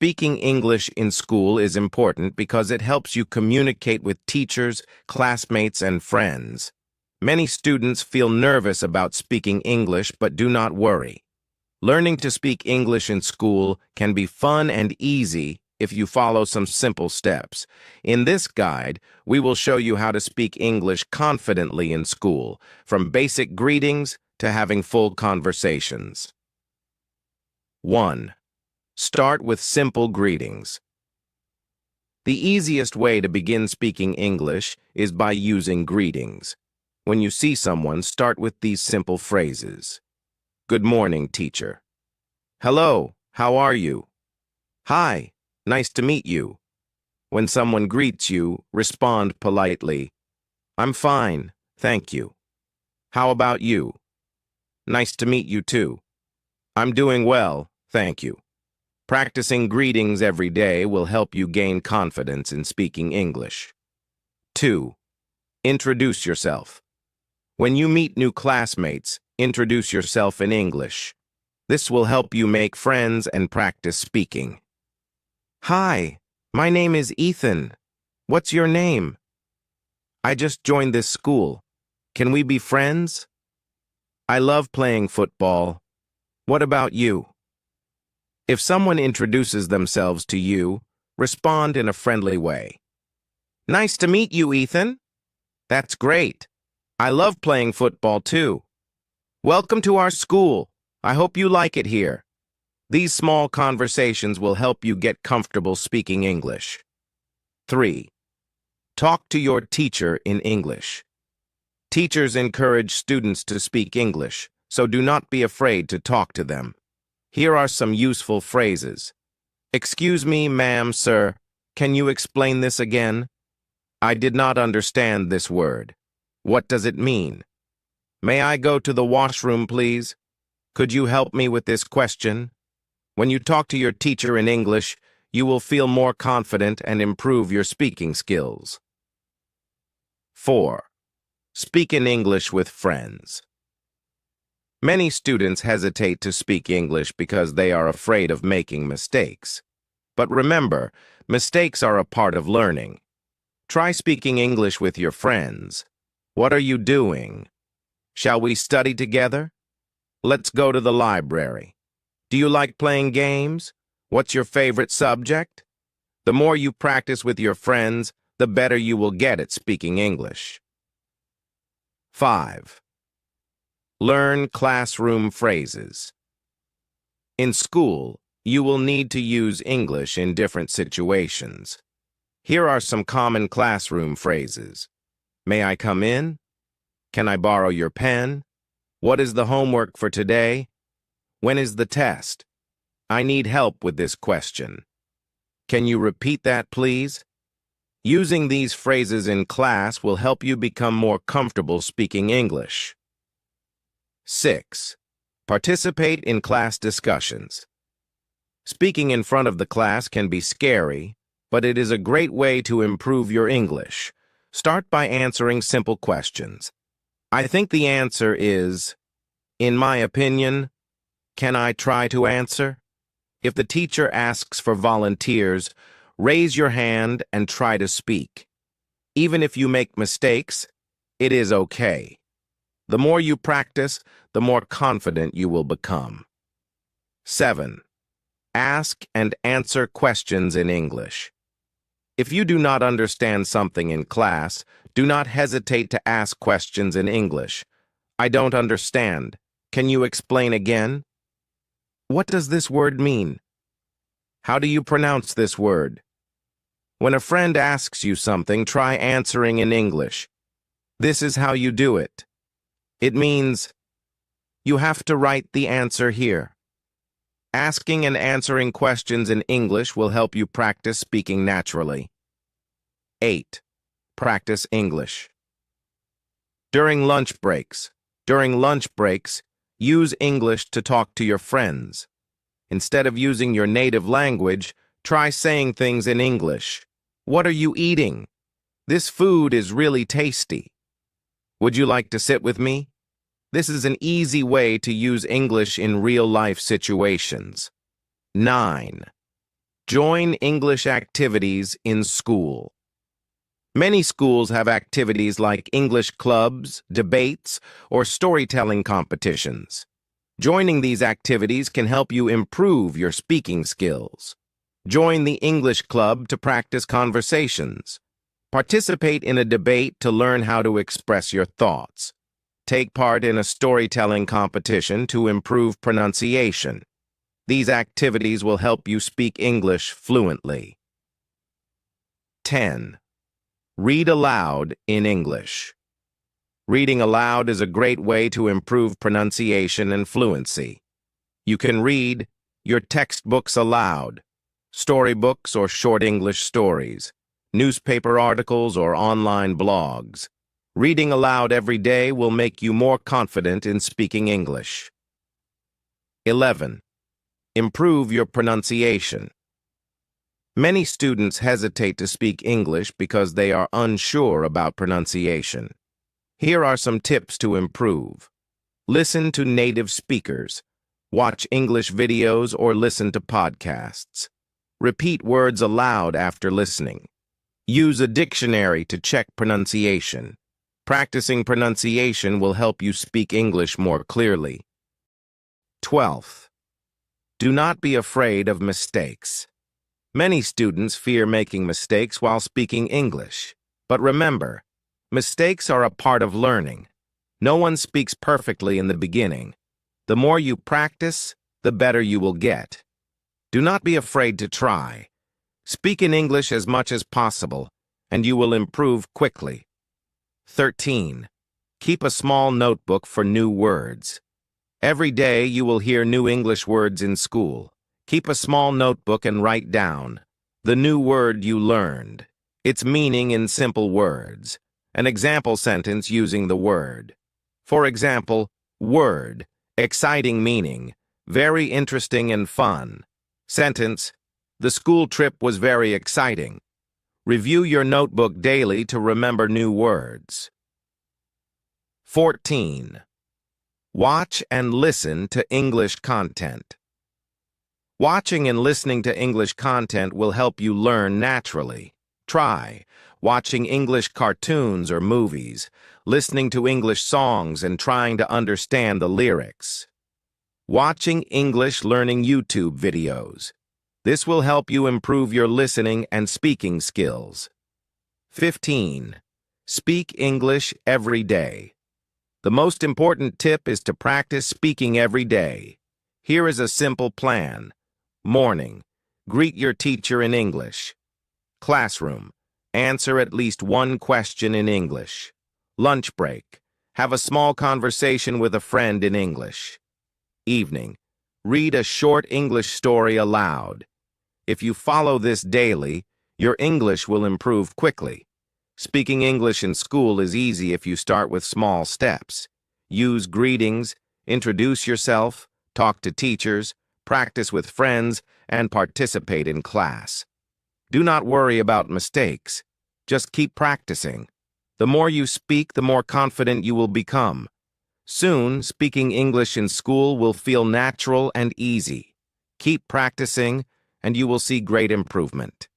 Speaking English in school is important because it helps you communicate with teachers, classmates, and friends. Many students feel nervous about speaking English, but do not worry. Learning to speak English in school can be fun and easy if you follow some simple steps. In this guide, we will show you how to speak English confidently in school, from basic greetings to having full conversations. 1. Start with simple greetings. The easiest way to begin speaking English is by using greetings. When you see someone, start with these simple phrases. Good morning, teacher. Hello, how are you? Hi, nice to meet you. When someone greets you, respond politely. I'm fine, thank you. How about you? Nice to meet you too. I'm doing well, thank you. Practicing greetings every day will help you gain confidence in speaking English. 2. Introduce yourself. When you meet new classmates, introduce yourself in English. This will help you make friends and practice speaking. Hi, my name is Ethan. What's your name? I just joined this school. Can we be friends? I love playing football. What about you? If someone introduces themselves to you, respond in a friendly way. Nice to meet you, Ethan. That's great. I love playing football too. Welcome to our school. I hope you like it here. These small conversations will help you get comfortable speaking English. 3. Talk to your teacher in English. Teachers encourage students to speak English, so do not be afraid to talk to them. Here are some useful phrases. Excuse me, ma'am, sir. Can you explain this again? I did not understand this word. What does it mean? May I go to the washroom, please? Could you help me with this question? When you talk to your teacher in English, you will feel more confident and improve your speaking skills. 4. Speak in English with friends. Many students hesitate to speak English because they are afraid of making mistakes. But remember, mistakes are a part of learning. Try speaking English with your friends. What are you doing? Shall we study together? Let's go to the library. Do you like playing games? What's your favorite subject? The more you practice with your friends, the better you will get at speaking English. 5. Learn classroom phrases. In school, you will need to use English in different situations. Here are some common classroom phrases. May I come in? Can I borrow your pen? What is the homework for today? When is the test? I need help with this question. Can you repeat that, please? Using these phrases in class will help you become more comfortable speaking English. 6. Participate in class discussions. Speaking in front of the class can be scary, but it is a great way to improve your English. Start by answering simple questions. I think the answer is, in my opinion, can I try to answer? If the teacher asks for volunteers, raise your hand and try to speak. Even if you make mistakes, it is okay. The more you practice, the more confident you will become. 7. Ask and answer questions in English. If you do not understand something in class, do not hesitate to ask questions in English. I don't understand. Can you explain again? What does this word mean? How do you pronounce this word? When a friend asks you something, try answering in English. This is how you do it. It means, you have to write the answer here. Asking and answering questions in English will help you practice speaking naturally. 8. Practice English. During lunch breaks. Use English to talk to your friends. Instead of using your native language, try saying things in English. What are you eating? This food is really tasty. Would you like to sit with me? This is an easy way to use English in real-life situations. 9. Join English activities in school. Many schools have activities like English clubs, debates, or storytelling competitions. Joining these activities can help you improve your speaking skills. Join the English club to practice conversations. Participate in a debate to learn how to express your thoughts. Take part in a storytelling competition to improve pronunciation. These activities will help you speak English fluently. 10. Read aloud in English. Reading aloud is a great way to improve pronunciation and fluency. You can read your textbooks aloud, storybooks or short English stories, newspaper articles or online blogs. Reading aloud every day will make you more confident in speaking English. 11. Improve your pronunciation. Many students hesitate to speak English because they are unsure about pronunciation. Here are some tips to improve. Listen to native speakers. Watch English videos or listen to podcasts. Repeat words aloud after listening. Use a dictionary to check pronunciation. Practicing pronunciation will help you speak English more clearly. 12. Do not be afraid of mistakes. Many students fear making mistakes while speaking English. But remember, mistakes are a part of learning. No one speaks perfectly in the beginning. The more you practice, the better you will get. Do not be afraid to try. Speak in English as much as possible, and you will improve quickly. 13. Keep a small notebook for new words. Every day you will hear new English words in school. Keep a small notebook and write down the new word you learned, its meaning in simple words, an example sentence using the word. For example, word, exciting meaning, very interesting and fun. Sentence, the school trip was very exciting. Review your notebook daily to remember new words. 14. Watch and listen to English content. Watching and listening to English content will help you learn naturally. Try watching English cartoons or movies, listening to English songs and trying to understand the lyrics. Watching English learning YouTube videos. This will help you improve your listening and speaking skills. 15. Speak English every day. The most important tip is to practice speaking every day. Here is a simple plan. Morning. Greet your teacher in English. Classroom. Answer at least one question in English. Lunch break. Have a small conversation with a friend in English. Evening. Read a short English story aloud. If you follow this daily, your English will improve quickly. Speaking English in school is easy if you start with small steps. Use greetings, introduce yourself, talk to teachers, practice with friends, and participate in class. Do not worry about mistakes. Just keep practicing. The more you speak, the more confident you will become. Soon, speaking English in school will feel natural and easy. Keep practicing, and you will see great improvement.